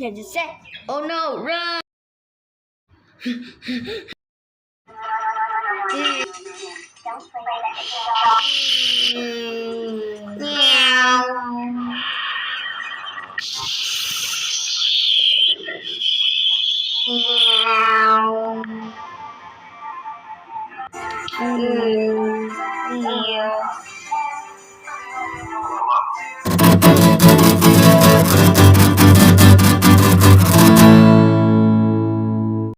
Yeah, just say, oh no, run! Meow. Meow. Mm. Meow.